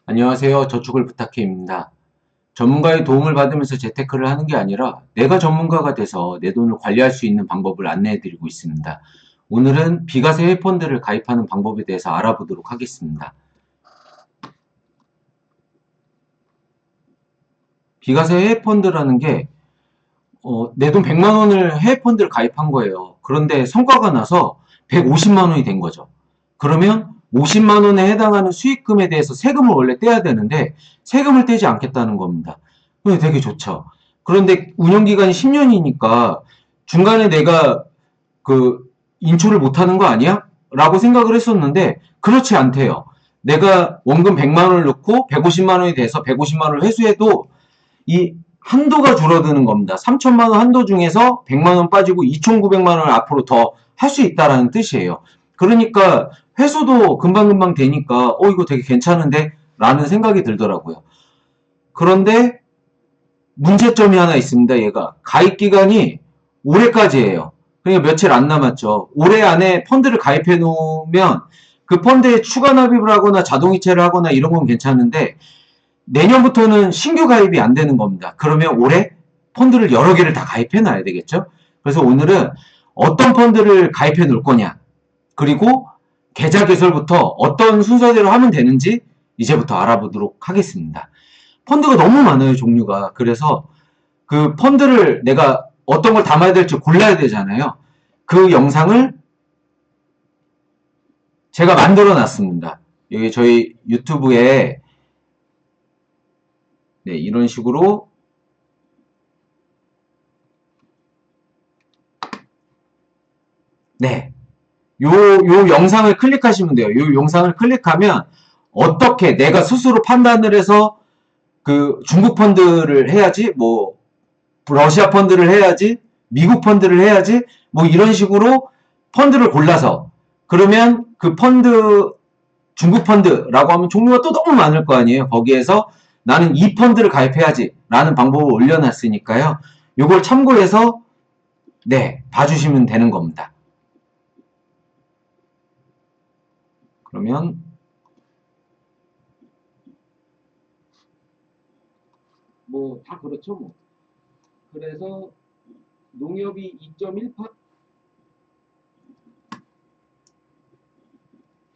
안녕하세요. 저축을 부탁해입니다. 전문가의 도움을 받으면서 재테크를 하는 게 아니라 내가 전문가가 돼서 내 돈을 관리할 수 있는 방법을 안내해드리고 있습니다. 오늘은 비과세 해펀드를 가입하는 방법에 대해서 알아보도록 하겠습니다. 비과세 해펀드라는 게 내 돈 100만 원을 해외펀드를 가입한 거예요. 그런데 성과가 나서 150만 원이 된 거죠. 그러면 50만 원에 해당하는 수익금에 대해서 세금을 원래 떼야 되는데 세금을 떼지 않겠다는 겁니다. 되게 좋죠. 그런데 운영기간이 10년이니까 중간에 내가 그 인출을 못하는 거 아니야? 라고 생각을 했었는데 그렇지 않대요. 내가 원금 100만 원을 넣고 150만 원이 돼서 150만 원을 회수해도 이 한도가 줄어드는 겁니다. 3천만 원 한도 중에서 100만 원 빠지고 2,900만 원을 앞으로 더 할 수 있다라는 뜻이에요. 그러니까 회수도 금방금방 되니까 이거 되게 괜찮은데? 라는 생각이 들더라고요. 그런데 문제점이 하나 있습니다. 얘가 가입 기간이 올해까지예요. 그러니까 며칠 안 남았죠. 올해 안에 펀드를 가입해 놓으면 그 펀드에 추가 납입을 하거나 자동이체를 하거나 이런 건 괜찮은데 내년부터는 신규 가입이 안 되는 겁니다. 그러면 올해 펀드를 여러 개를 다 가입해 놔야 되겠죠? 그래서 오늘은 어떤 펀드를 가입해 놓을 거냐, 그리고 계좌 개설부터 어떤 순서대로 하면 되는지 이제부터 알아보도록 하겠습니다. 펀드가 너무 많아요, 종류가. 그래서 그 펀드를 내가 어떤 걸 담아야 될지 골라야 되잖아요. 그 영상을 제가 만들어 놨습니다. 여기 저희 유튜브에 네, 이런 식으로 네, 요 영상을 클릭하시면 돼요. 요 영상을 클릭하면 어떻게 내가 스스로 판단을 해서 그 중국 펀드를 해야지, 뭐 러시아 펀드를 해야지, 미국 펀드를 해야지, 뭐 이런 식으로 펀드를 골라서 그러면 그 펀드 중국 펀드라고 하면 종류가 또 너무 많을 거 아니에요. 거기에서 나는 이 펀드를 가입해야지 라는 방법을 올려놨으니까요. 요걸 참고해서 네, 봐주시면 되는 겁니다. 그러면 뭐 다 그렇죠 뭐. 그래서 농협이 2.18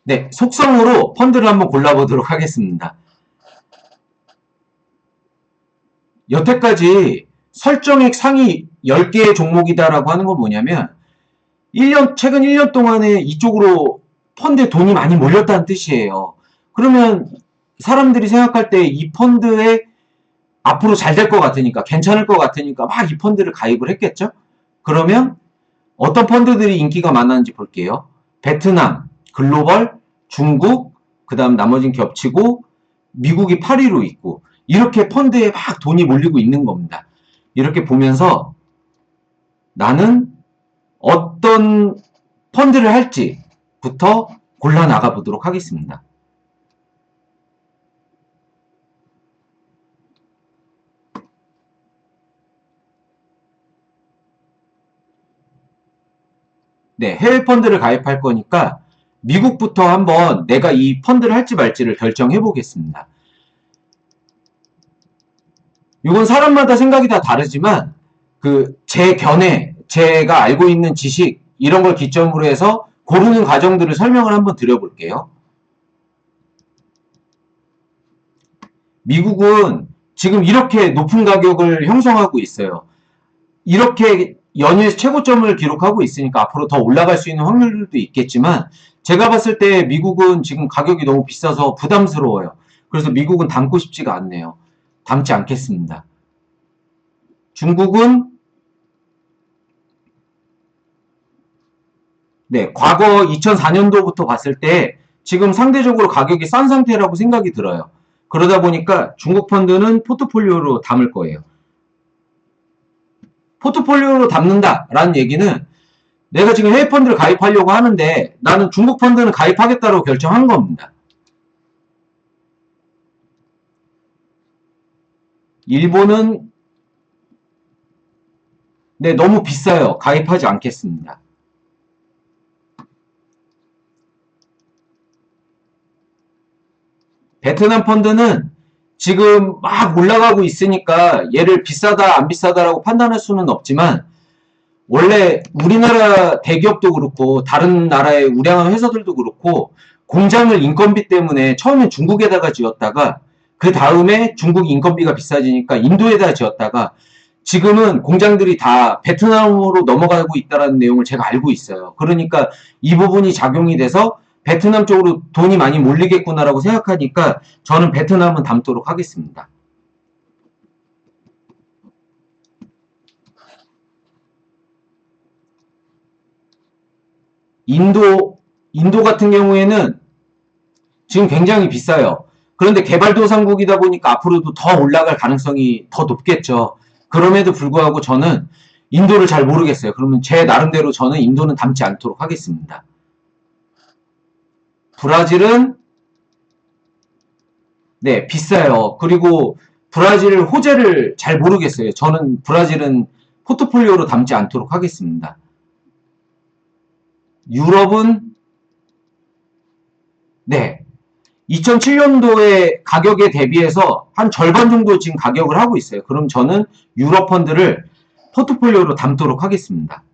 네, 속성으로 펀드를 한번 골라보도록 하겠습니다. 여태까지 설정액 상위 10개의 종목이다라고 하는 건 뭐냐면 최근 1년 동안에 이쪽으로 펀드에 돈이 많이 몰렸다는 뜻이에요. 그러면 사람들이 생각할 때 이 펀드에 앞으로 잘 될 것 같으니까, 괜찮을 것 같으니까 막 이 펀드를 가입을 했겠죠? 그러면 어떤 펀드들이 인기가 많았는지 볼게요. 베트남, 글로벌, 중국, 그 다음 나머진 겹치고 미국이 8위로 있고 이렇게 펀드에 막 돈이 몰리고 있는 겁니다. 이렇게 보면서 나는 어떤 펀드를 할지부터 골라 나가 보도록 하겠습니다. 네, 해외 펀드를 가입할 거니까 미국부터 한번 내가 이 펀드를 할지 말지를 결정해 보겠습니다. 이건 사람마다 생각이 다 다르지만 제 견해, 제가 알고 있는 지식 이런 걸 기점으로 해서 고르는 과정들을 설명을 한번 드려볼게요. 미국은 지금 이렇게 높은 가격을 형성하고 있어요. 이렇게 연일 최고점을 기록하고 있으니까 앞으로 더 올라갈 수 있는 확률도 있겠지만 제가 봤을 때 미국은 지금 가격이 너무 비싸서 부담스러워요. 그래서 미국은 담고 싶지가 않네요. 담지 않겠습니다. 중국은 네, 과거 2004년도부터 봤을 때 지금 상대적으로 가격이 싼 상태라고 생각이 들어요. 그러다 보니까 중국 펀드는 포트폴리오로 담을 거예요. 포트폴리오로 담는다라는 얘기는 내가 지금 해외 펀드를 가입하려고 하는데 나는 중국 펀드는 가입하겠다고 결정한 겁니다. 일본은 네, 너무 비싸요. 가입하지 않겠습니다. 베트남 펀드는 지금 막 올라가고 있으니까 얘를 비싸다 안 비싸다라고 판단할 수는 없지만 원래 우리나라 대기업도 그렇고 다른 나라의 우량한 회사들도 그렇고 공장을 인건비 때문에 처음엔 중국에다가 지었다가 그 다음에 중국 인건비가 비싸지니까 인도에다 지었다가 지금은 공장들이 다 베트남으로 넘어가고 있다는 내용을 제가 알고 있어요. 그러니까 이 부분이 작용이 돼서 베트남 쪽으로 돈이 많이 몰리겠구나라고 생각하니까 저는 베트남은 담도록 하겠습니다. 인도 같은 경우에는 지금 굉장히 비싸요. 그런데 개발도상국이다 보니까 앞으로도 더 올라갈 가능성이 더 높겠죠. 그럼에도 불구하고 저는 인도를 잘 모르겠어요. 그러면 제 나름대로 저는 인도는 담지 않도록 하겠습니다. 브라질은 네, 비싸요. 그리고 브라질 호재를 잘 모르겠어요. 저는 브라질은 포트폴리오로 담지 않도록 하겠습니다. 유럽은 네, 2007년도의 가격에 대비해서 한 절반 정도 지금 가격을 하고 있어요. 그럼 저는 유럽 펀드를 포트폴리오로 담도록 하겠습니다.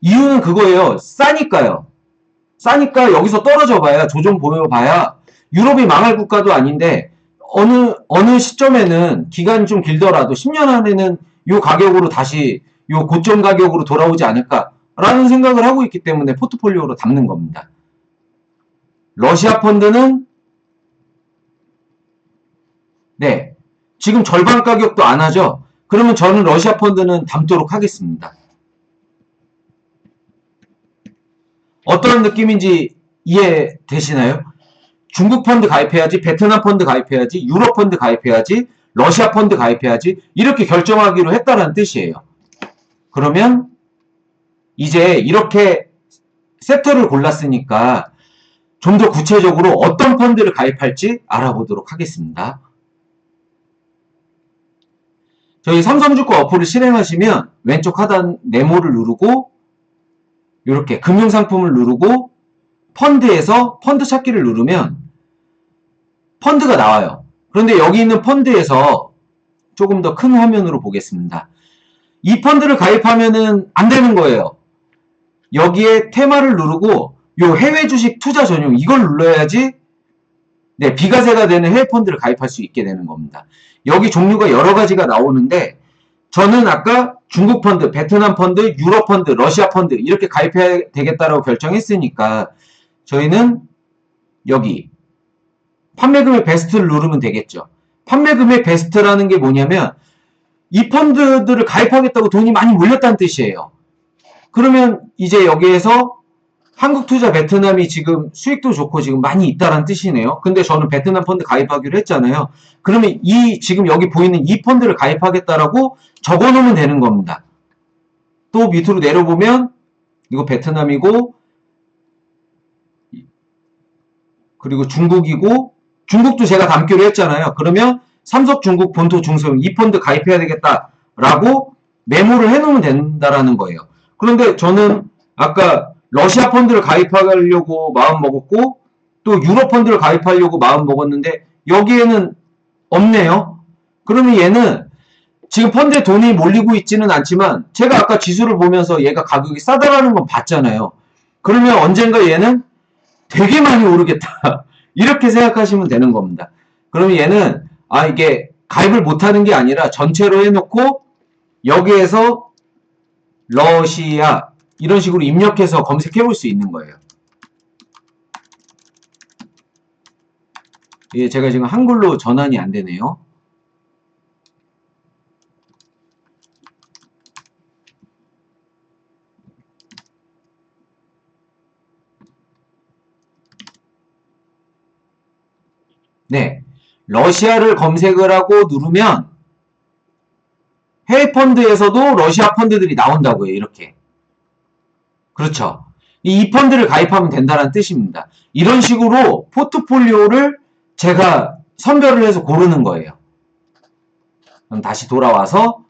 이유는 그거예요. 싸니까요. 싸니까 여기서 떨어져 봐야 조정 보여봐야 유럽이 망할 국가도 아닌데 어느 시점에는 기간이 좀 길더라도 10년 안에는 이 가격으로 다시 이 고점 가격으로 돌아오지 않을까라는 생각을 하고 있기 때문에 포트폴리오로 담는 겁니다. 러시아 펀드는 네, 지금 절반 가격도 안 하죠. 그러면 저는 러시아 펀드는 담도록 하겠습니다. 어떤 느낌인지 이해되시나요? 중국 펀드 가입해야지, 베트남 펀드 가입해야지, 유럽 펀드 가입해야지, 러시아 펀드 가입해야지 이렇게 결정하기로 했다는 뜻이에요. 그러면 이제 이렇게 섹터를 골랐으니까 좀 더 구체적으로 어떤 펀드를 가입할지 알아보도록 하겠습니다. 저희 삼성증권 어플을 실행하시면 왼쪽 하단 네모를 누르고 이렇게 금융상품을 누르고 펀드에서 펀드 찾기를 누르면 펀드가 나와요. 그런데 여기 있는 펀드에서 조금 더 큰 화면으로 보겠습니다. 이 펀드를 가입하면은 안 되는 거예요. 여기에 테마를 누르고 요 해외 주식 투자 전용 이걸 눌러야지 네, 비과세가 되는 해외 펀드를 가입할 수 있게 되는 겁니다. 여기 종류가 여러 가지가 나오는데 저는 아까 중국 펀드, 베트남 펀드, 유럽 펀드, 러시아 펀드 이렇게 가입해야 되겠다라고 결정했으니까 저희는 여기 판매금액 베스트를 누르면 되겠죠. 판매금액 베스트라는 게 뭐냐면 이 펀드들을 가입하겠다고 돈이 많이 몰렸다는 뜻이에요. 그러면 이제 여기에서 한국투자 베트남이 지금 수익도 좋고 지금 많이 있다는 뜻이네요. 근데 저는 베트남 펀드 가입하기로 했잖아요. 그러면 지금 여기 보이는 이 펀드를 가입하겠다라고 적어 놓으면 되는 겁니다. 또 밑으로 내려보면 이거 베트남이고 그리고 중국이고 중국도 제가 담기로 했잖아요. 그러면 삼성중국 본토 중소형 이 펀드 가입해야 되겠다라고 메모를 해놓으면 된다라는 거예요. 그런데 저는 아까 러시아 펀드를 가입하려고 마음 먹었고 또 유럽 펀드를 가입하려고 마음 먹었는데 여기에는 없네요. 그러면 얘는 지금 펀드에 돈이 몰리고 있지는 않지만 제가 아까 지수를 보면서 얘가 가격이 싸다라는 건 봤잖아요. 그러면 언젠가 얘는 되게 많이 오르겠다. 이렇게 생각하시면 되는 겁니다. 그러면 얘는 이게 가입을 못하는 게 아니라 전체로 해놓고 여기에서 러시아 이런 식으로 입력해서 검색해 볼 수 있는 거예요. 예, 제가 지금 한글로 전환이 안 되네요. 네, 러시아를 검색을 하고 누르면 해외 펀드에서도 러시아 펀드들이 나온다고요. 이렇게. 그렇죠. 이 펀드를 가입하면 된다는 뜻입니다. 이런 식으로 포트폴리오를 제가 선별을 해서 고르는 거예요. 그럼 다시 돌아와서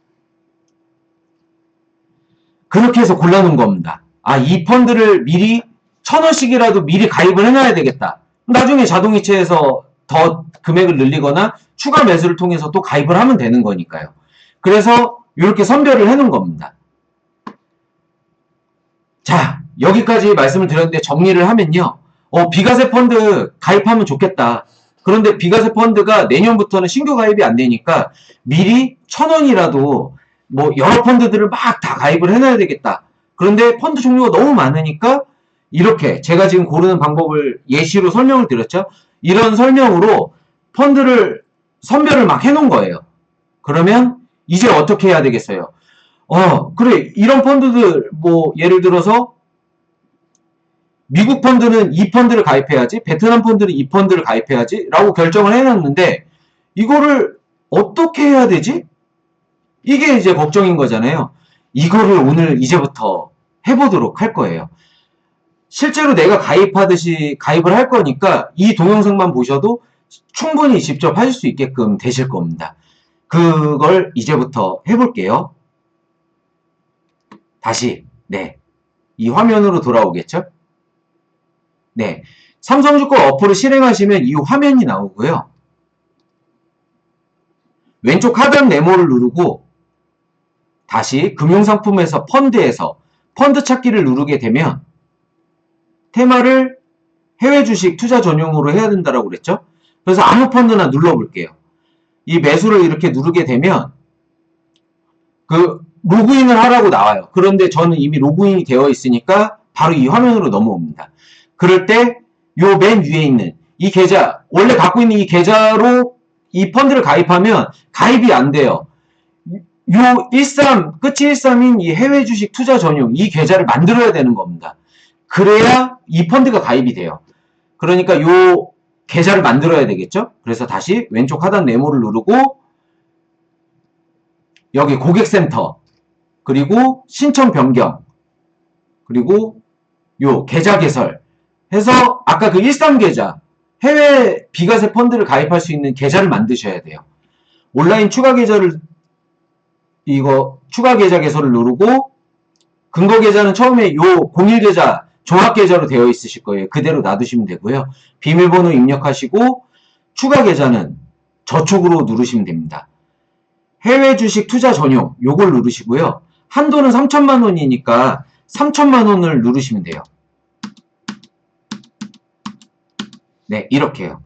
그렇게 해서 골라놓은 겁니다. 이 펀드를 미리 1,000원씩이라도 미리 가입을 해놔야 되겠다. 나중에 자동이체에서 더 금액을 늘리거나 추가 매수를 통해서 또 가입을 하면 되는 거니까요. 그래서 이렇게 선별을 해놓은 겁니다. 자, 여기까지 말씀을 드렸는데 정리를 하면요. 비과세 펀드 가입하면 좋겠다. 그런데 비과세 펀드가 내년부터는 신규 가입이 안 되니까 미리 1,000원이라도 뭐 여러 펀드들을 막 다 가입을 해놔야 되겠다. 그런데 펀드 종류가 너무 많으니까 이렇게 제가 지금 고르는 방법을 예시로 설명을 드렸죠. 이런 설명으로 펀드를 선별을 막 해놓은 거예요. 그러면 이제 어떻게 해야 되겠어요? 그래, 이런 펀드들, 뭐, 예를 들어서, 미국 펀드는 이 펀드를 가입해야지, 베트남 펀드는 이 펀드를 가입해야지, 라고 결정을 해놨는데, 이거를 어떻게 해야 되지? 이게 이제 걱정인 거잖아요. 이거를 오늘 이제부터 해보도록 할 거예요. 실제로 내가 가입하듯이 가입을 할 거니까, 이 동영상만 보셔도 충분히 직접 하실 수 있게끔 되실 겁니다. 그걸 이제부터 해볼게요. 다시, 네. 이 화면으로 돌아오겠죠? 네. 삼성증권 어플을 실행하시면 이 화면이 나오고요. 왼쪽 하단 네모를 누르고 다시 금융상품에서 펀드에서 펀드 찾기를 누르게 되면 테마를 해외 주식 투자 전용으로 해야 된다고 그랬죠? 그래서 아무 펀드나 눌러볼게요. 이 매수를 이렇게 누르게 되면 로그인을 하라고 나와요. 그런데 저는 이미 로그인이 되어 있으니까 바로 이 화면으로 넘어옵니다. 그럴 때 요 맨 위에 있는 이 계좌, 원래 갖고 있는 이 계좌로 이 펀드를 가입하면 가입이 안 돼요. 요 13, 끝이 13인 이 해외 주식 투자 전용 이 계좌를 만들어야 되는 겁니다. 그래야 이 펀드가 가입이 돼요. 그러니까 요 계좌를 만들어야 되겠죠? 그래서 다시 왼쪽 하단 네모를 누르고 여기 고객센터 그리고 신청 변경 그리고 요 계좌 개설 해서 아까 그 13계좌 해외 비과세 펀드를 가입할 수 있는 계좌를 만드셔야 돼요. 온라인 추가 계좌를 추가 계좌 개설을 누르고 근거 계좌는 처음에 요 01계좌 종합 계좌로 되어 있으실 거예요. 그대로 놔두시면 되고요. 비밀번호 입력하시고 추가 계좌는 저축으로 누르시면 됩니다. 해외 주식 투자 전용 요걸 누르시고요. 한도는 3천만 원이니까 3천만 원을 누르시면 돼요. 네, 이렇게요.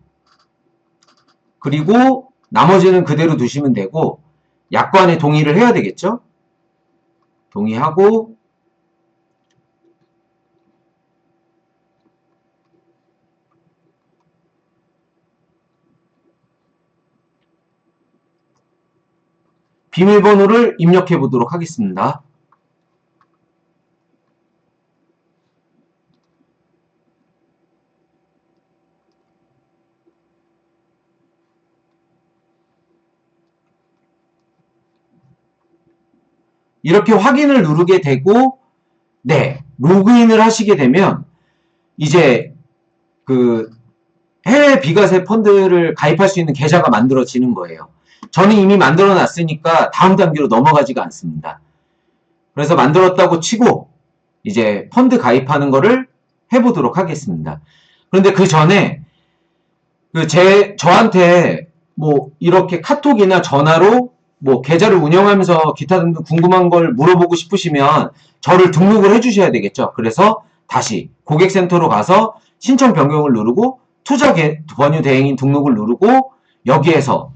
그리고 나머지는 그대로 두시면 되고 약관에 동의를 해야 되겠죠? 동의하고 비밀번호를 입력해 보도록 하겠습니다. 이렇게 확인을 누르게 되고 네, 로그인을 하시게 되면 이제 해외 비과세 펀드를 가입할 수 있는 계좌가 만들어지는 거예요. 저는 이미 만들어 놨으니까 다음 단계로 넘어가지가 않습니다. 그래서 만들었다고 치고 이제 펀드 가입하는 거를 해보도록 하겠습니다. 그런데 그 전에 저한테 뭐 이렇게 카톡이나 전화로 뭐 계좌를 운영하면서 기타 등등 궁금한 걸 물어보고 싶으시면 저를 등록을 해주셔야 되겠죠. 그래서 다시 고객센터로 가서 신청 변경을 누르고 투자 권유 대행인 등록을 누르고 여기에서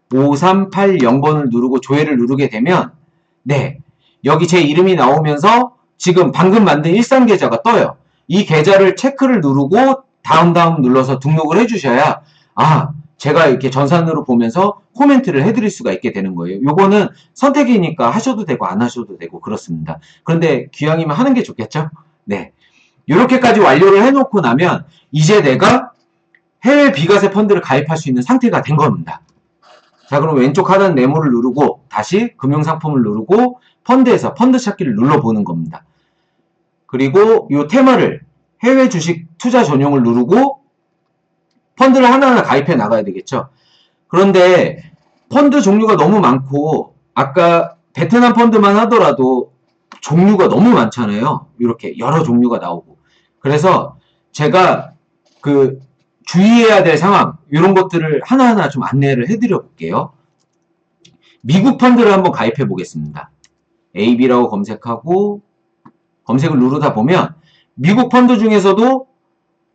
5380번을 누르고 조회를 누르게 되면 네, 여기 제 이름이 나오면서 지금 방금 만든 일상 계좌가 떠요. 이 계좌를 체크를 누르고 다음 눌러서 등록을 해주셔야 제가 이렇게 전산으로 보면서 코멘트를 해드릴 수가 있게 되는 거예요. 요거는 선택이니까 하셔도 되고 안 하셔도 되고 그렇습니다. 그런데 기왕이면 하는 게 좋겠죠? 네. 이렇게까지 완료를 해놓고 나면 이제 내가 해외 비과세 펀드를 가입할 수 있는 상태가 된 겁니다. 자, 그럼 왼쪽 하단 네모를 누르고 다시 금융상품을 누르고 펀드에서 펀드 찾기를 눌러보는 겁니다. 그리고 이 테마를 해외 주식 투자 전용을 누르고 펀드를 하나하나 가입해 나가야 되겠죠. 그런데 펀드 종류가 너무 많고 아까 베트남 펀드만 하더라도 종류가 너무 많잖아요. 이렇게 여러 종류가 나오고. 그래서 제가 주의해야 될 상황, 이런 것들을 하나하나 좀 안내를 해드려 볼게요. 미국 펀드를 한번 가입해 보겠습니다. AB라고 검색하고 검색을 누르다 보면 미국 펀드 중에서도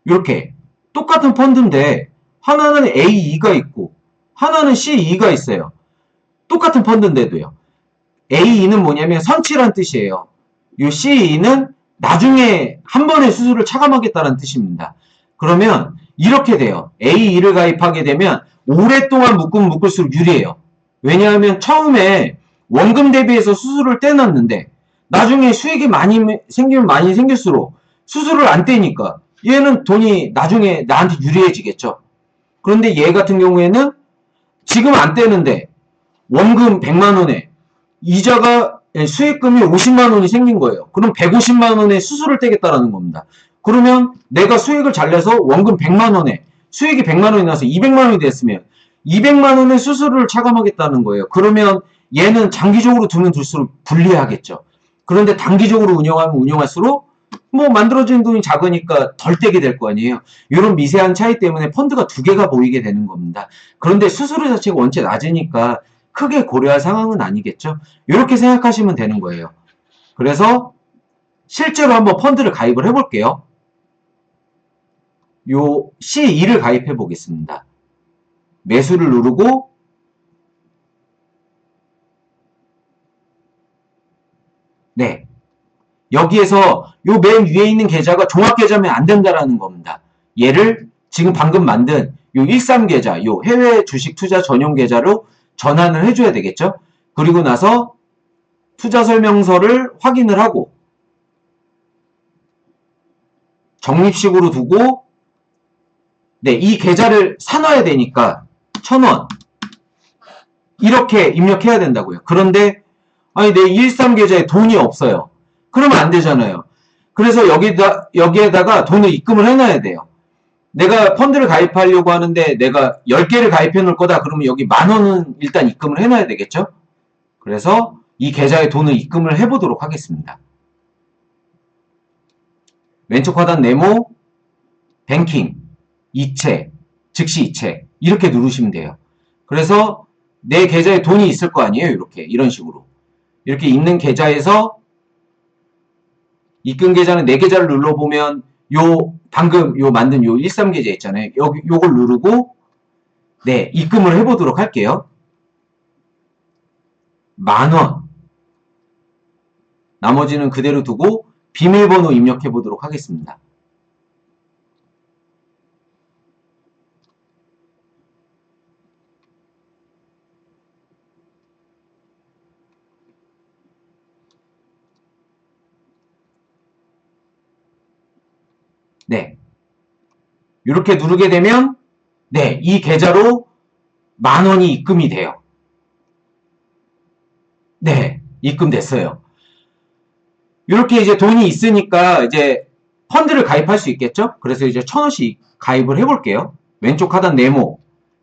이렇게 똑같은 펀드인데 하나는 A2가 있고 하나는 C2가 있어요. 똑같은 펀드인데도요. A2는 뭐냐면 선치란 뜻이에요. 이 C2는 나중에 한 번에 수수료를 차감하겠다는 뜻입니다. 그러면 이렇게 돼요. A2를 가입하게 되면 오랫동안 묶으면 묶을수록 유리해요. 왜냐하면 처음에 원금 대비해서 수수료를 떼놨는데 나중에 수익이 많이 생기면 많이 생길수록 수수료를 안 떼니까 얘는 돈이 나중에 나한테 유리해지겠죠. 그런데 얘 같은 경우에는 지금 안 떼는데 원금 100만 원에 이자가 수익금이 50만 원이 생긴 거예요. 그럼 150만 원의 수수료를 떼겠다라는 겁니다. 그러면 내가 수익을 잘 내서 원금 100만 원에 수익이 100만 원이 나서 200만 원이 됐으면 200만 원의 수수료를 차감하겠다는 거예요. 그러면 얘는 장기적으로 두면 둘수록 불리하겠죠. 그런데 단기적으로 운영하면 운영할수록 뭐 만들어지는 돈이 작으니까 덜 떼게 될 거 아니에요. 이런 미세한 차이 때문에 펀드가 두 개가 보이게 되는 겁니다. 그런데 수수료 자체가 원체 낮으니까 크게 고려할 상황은 아니겠죠. 이렇게 생각하시면 되는 거예요. 그래서 실제로 한번 펀드를 가입을 해볼게요. 요 C2를 가입해 보겠습니다. 매수를 누르고 네, 여기에서 요 맨 위에 있는 계좌가 종합계좌면 안 된다라는 겁니다. 얘를 지금 방금 만든 요 13계좌, 요 해외 주식 투자 전용 계좌로 전환을 해줘야 되겠죠. 그리고 나서 투자 설명서를 확인을 하고 적립식으로 두고 네, 이 계좌를 사놔야 되니까 1,000원 이렇게 입력해야 된다고요. 그런데 아니 내 13계좌에 돈이 없어요. 그러면 안 되잖아요. 그래서 여기에다가 돈을 입금을 해놔야 돼요. 내가 펀드를 가입하려고 하는데 내가 10개를 가입해 놓을 거다. 그러면 여기 10,000원은 일단 입금을 해놔야 되겠죠? 그래서 이 계좌에 돈을 입금을 해보도록 하겠습니다. 왼쪽 하단 네모, 뱅킹, 이체, 즉시 이체 이렇게 누르시면 돼요. 그래서 내 계좌에 돈이 있을 거 아니에요. 이렇게 이런 식으로 이렇게 있는 계좌에서 입금 계좌는 내 계좌를 눌러보면 방금 만든 요 13계좌 있잖아요. 요걸 누르고 네, 입금을 해보도록 할게요. 10,000원. 나머지는 그대로 두고 비밀번호 입력해 보도록 하겠습니다. 네. 이렇게 누르게 되면 네, 이 계좌로 10,000원이 입금이 돼요. 네, 입금됐어요. 이렇게 이제 돈이 있으니까 이제 펀드를 가입할 수 있겠죠? 그래서 이제 1,000원씩 가입을 해볼게요. 왼쪽 하단 네모,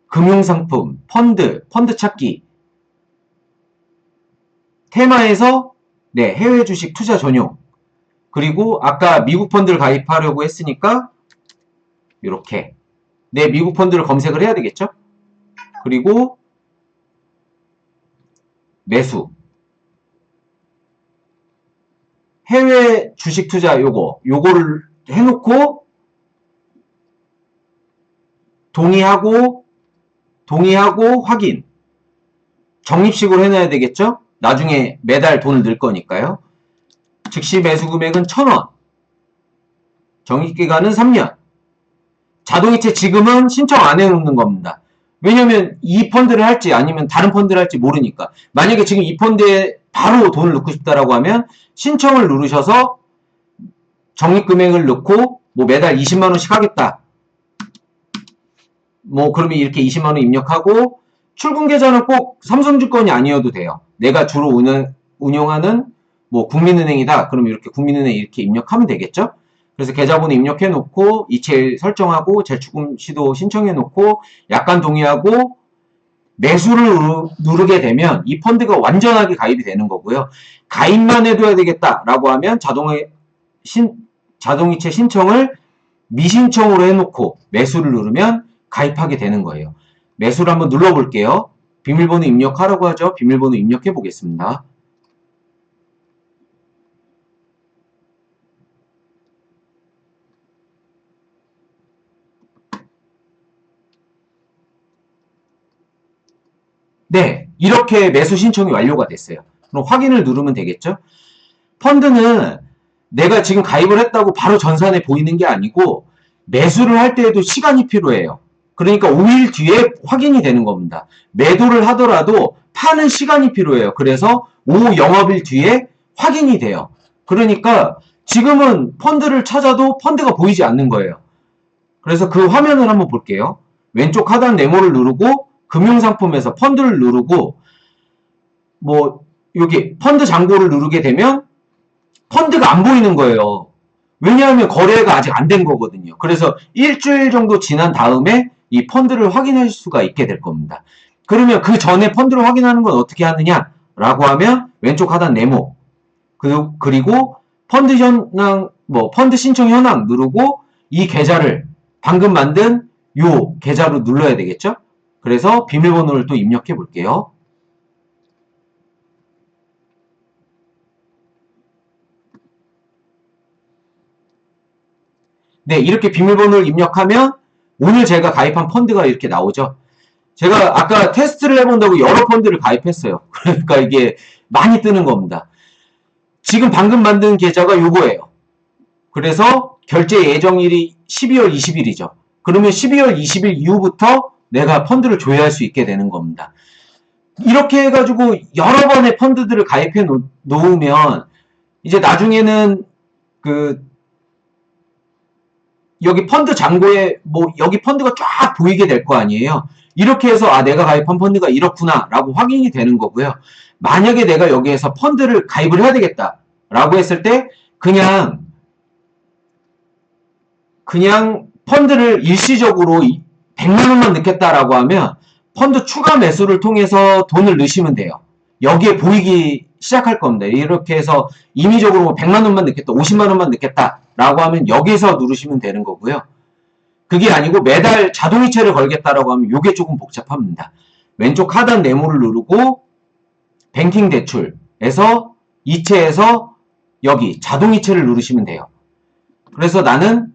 금융상품, 펀드 찾기. 테마에서 네, 해외 주식 투자 전용. 그리고 아까 미국 펀드를 가입하려고 했으니까 이렇게 내 미국 펀드를 검색을 해야 되겠죠? 그리고 매수. 해외 주식 투자 요거를 해놓고 동의하고 확인. 적립식으로 해놔야 되겠죠? 나중에 매달 돈을 넣을 거니까요. 즉시 매수 금액은 1,000원. 적립기간은 3년. 자동이체 지금은 신청 안 해놓는 겁니다. 왜냐면 이 펀드를 할지 아니면 다른 펀드를 할지 모르니까. 만약에 지금 이 펀드에 바로 돈을 넣고 싶다라고 하면 신청을 누르셔서 적립금액을 넣고 뭐 매달 20만원씩 하겠다. 뭐 그러면 이렇게 20만원 입력하고 출금계좌는 꼭 삼성증권이 아니어도 돼요. 내가 주로 운영하는 뭐 국민은행이다. 그럼 이렇게 국민은행 이렇게 입력하면 되겠죠? 그래서 계좌번호 입력해 놓고 이체 설정하고 재출금 시도 신청해 놓고 약관 동의하고 매수를 누르게 되면 이 펀드가 완전하게 가입이 되는 거고요. 가입만 해둬야 되겠다라고 하면 자동이체 신청을 미신청으로 해놓고 매수를 누르면 가입하게 되는 거예요. 매수를 한번 눌러볼게요. 비밀번호 입력하라고 하죠. 비밀번호 입력해 보겠습니다. 네, 이렇게 매수 신청이 완료가 됐어요. 그럼 확인을 누르면 되겠죠? 펀드는 내가 지금 가입을 했다고 바로 전산에 보이는 게 아니고 매수를 할 때에도 시간이 필요해요. 그러니까 5일 뒤에 확인이 되는 겁니다. 매도를 하더라도 파는 시간이 필요해요. 그래서 오후 영업일 뒤에 확인이 돼요. 그러니까 지금은 펀드를 찾아도 펀드가 보이지 않는 거예요. 그래서 그 화면을 한번 볼게요. 왼쪽 하단 네모를 누르고 금융상품에서 펀드를 누르고 뭐 여기 펀드 잔고를 누르게 되면 펀드가 안 보이는 거예요. 왜냐하면 거래가 아직 안 된 거거든요. 그래서 일주일 정도 지난 다음에 이 펀드를 확인할 수가 있게 될 겁니다. 그러면 그 전에 펀드를 확인하는 건 어떻게 하느냐라고 하면 왼쪽 하단 네모 그리고 펀드 현황 펀드 신청 현황 누르고 이 계좌를 방금 만든 요 계좌로 눌러야 되겠죠? 그래서 비밀번호를 또 입력해 볼게요. 네, 이렇게 비밀번호를 입력하면 오늘 제가 가입한 펀드가 이렇게 나오죠. 제가 아까 테스트를 해본다고 여러 펀드를 가입했어요. 그러니까 이게 많이 뜨는 겁니다. 지금 방금 만든 계좌가 요거예요. 그래서 결제 예정일이 12월 20일이죠. 그러면 12월 20일 이후부터 내가 펀드를 조회할 수 있게 되는 겁니다. 이렇게 해가지고 여러 번의 펀드들을 가입해 놓으면 이제 나중에는 여기 펀드 잔고에 여기 펀드가 쫙 보이게 될 거 아니에요. 이렇게 해서 내가 가입한 펀드가 이렇구나 라고 확인이 되는 거고요. 만약에 내가 여기에서 펀드를 가입을 해야 되겠다 라고 했을 때 그냥 펀드를 일시적으로 100만원만 넣겠다라고 하면 펀드 추가 매수를 통해서 돈을 넣으시면 돼요. 여기에 보이기 시작할 겁니다. 이렇게 해서 임의적으로 100만원만 넣겠다, 50만원만 넣겠다 라고 하면 여기서 누르시면 되는 거고요. 그게 아니고 매달 자동이체를 걸겠다라고 하면 이게 조금 복잡합니다. 왼쪽 하단 네모를 누르고 뱅킹 대출에서 이체에서 여기 자동이체를 누르시면 돼요. 그래서 나는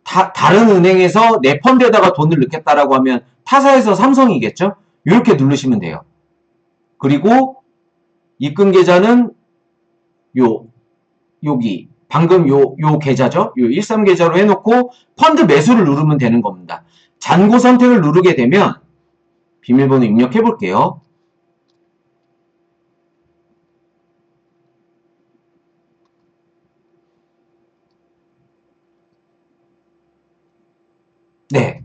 다른 은행에서 내 펀드에다가 돈을 넣겠다라고 하면 타사에서 삼성이겠죠? 이렇게 누르시면 돼요. 그리고 입금 계좌는 여기 방금 요 계좌죠? 요 13 계좌로 해놓고 펀드 매수를 누르면 되는 겁니다. 잔고 선택을 누르게 되면 비밀번호 입력해 볼게요. 네.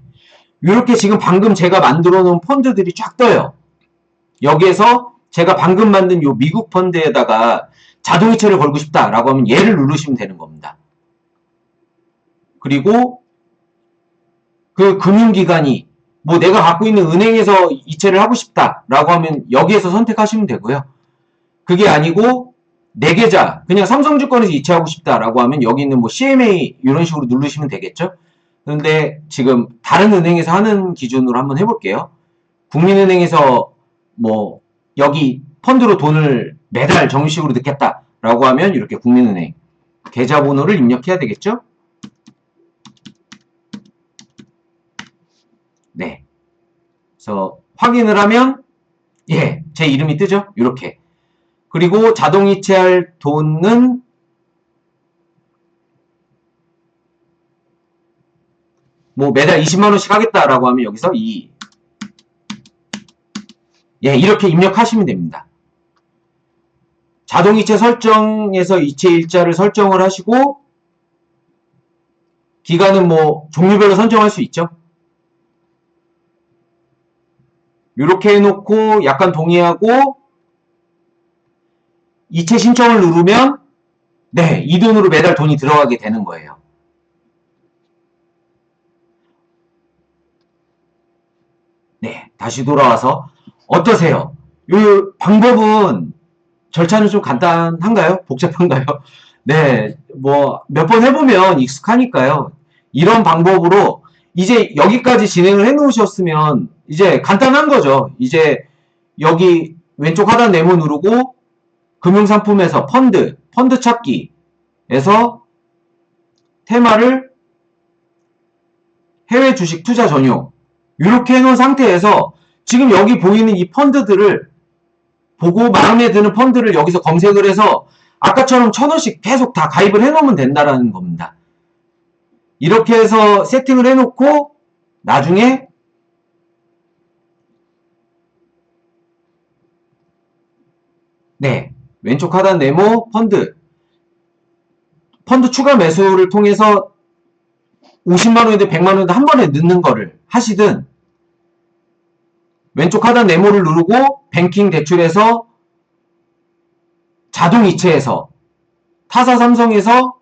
이렇게 지금 방금 제가 만들어 놓은 펀드들이 쫙 떠요. 여기에서 제가 방금 만든 요 미국 펀드에다가 자동이체를 걸고 싶다라고 하면 얘를 누르시면 되는 겁니다. 그리고 그 금융기관이 내가 갖고 있는 은행에서 이체를 하고 싶다라고 하면 여기에서 선택하시면 되고요. 그게 아니고 내 계좌 그냥 삼성증권에서 이체하고 싶다라고 하면 여기 있는 CMA 이런 식으로 누르시면 되겠죠. 그런데 지금 다른 은행에서 하는 기준으로 한번 해볼게요. 국민은행에서 여기 펀드로 돈을 매달 정식으로 넣겠다라고 하면 이렇게 국민은행 계좌번호를 입력해야 되겠죠? 네. 그래서 확인을 하면 제 이름이 뜨죠? 이렇게. 그리고 자동이체할 돈은 매달 20만원씩 하겠다라고 하면 여기서 이렇게 입력하시면 됩니다. 자동이체 설정에서 이체일자를 설정을 하시고 기간은 종류별로 선정할 수 있죠. 이렇게 해놓고 약간 동의하고 이체 신청을 누르면 이 돈으로 매달 돈이 들어가게 되는 거예요. 네, 다시 돌아와서 어떠세요? 이 방법은 절차는 좀 간단한가요? 복잡한가요? 네, 몇 번 해보면 익숙하니까요. 이런 방법으로 이제 여기까지 진행을 해 놓으셨으면 이제 간단한 거죠. 이제 여기 왼쪽 하단 네모 누르고 금융상품에서 펀드 찾기에서 테마를 해외 주식 투자 전용 이렇게 해놓은 상태에서 지금 여기 보이는 이 펀드들을 보고 마음에 드는 펀드를 여기서 검색을 해서 아까처럼 1,000원씩 계속 다 가입을 해놓으면 된다라는 겁니다. 이렇게 해서 세팅을 해놓고 나중에 네, 왼쪽 하단 네모 펀드 추가 매수를 통해서 50만원이든 100만원이든 한 번에 넣는 거를 하시든 왼쪽 하단 네모를 누르고 뱅킹 대출에서 자동 이체에서 타사 삼성에서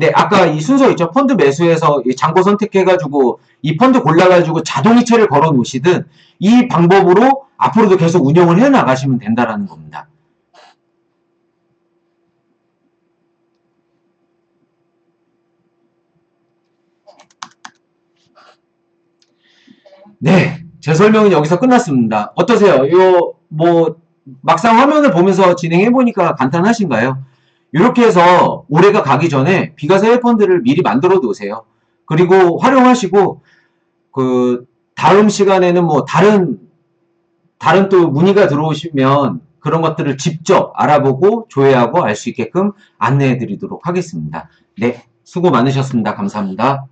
네, 아까 이 순서 있죠. 펀드 매수해서 잔고 선택해가지고 이 펀드 골라가지고 자동 이체를 걸어 놓으시든 이 방법으로 앞으로도 계속 운영을 해 나가시면 된다라는 겁니다. 네, 제 설명은 여기서 끝났습니다. 어떠세요? 막상 화면을 보면서 진행해 보니까 간단하신가요? 이렇게 해서 올해가 가기 전에 비과세 펀드를 미리 만들어 두세요. 그리고 활용하시고 다음 시간에는 뭐 다른 또 문의가 들어오시면 그런 것들을 직접 알아보고 조회하고 알 수 있게끔 안내해 드리도록 하겠습니다. 네, 수고 많으셨습니다. 감사합니다.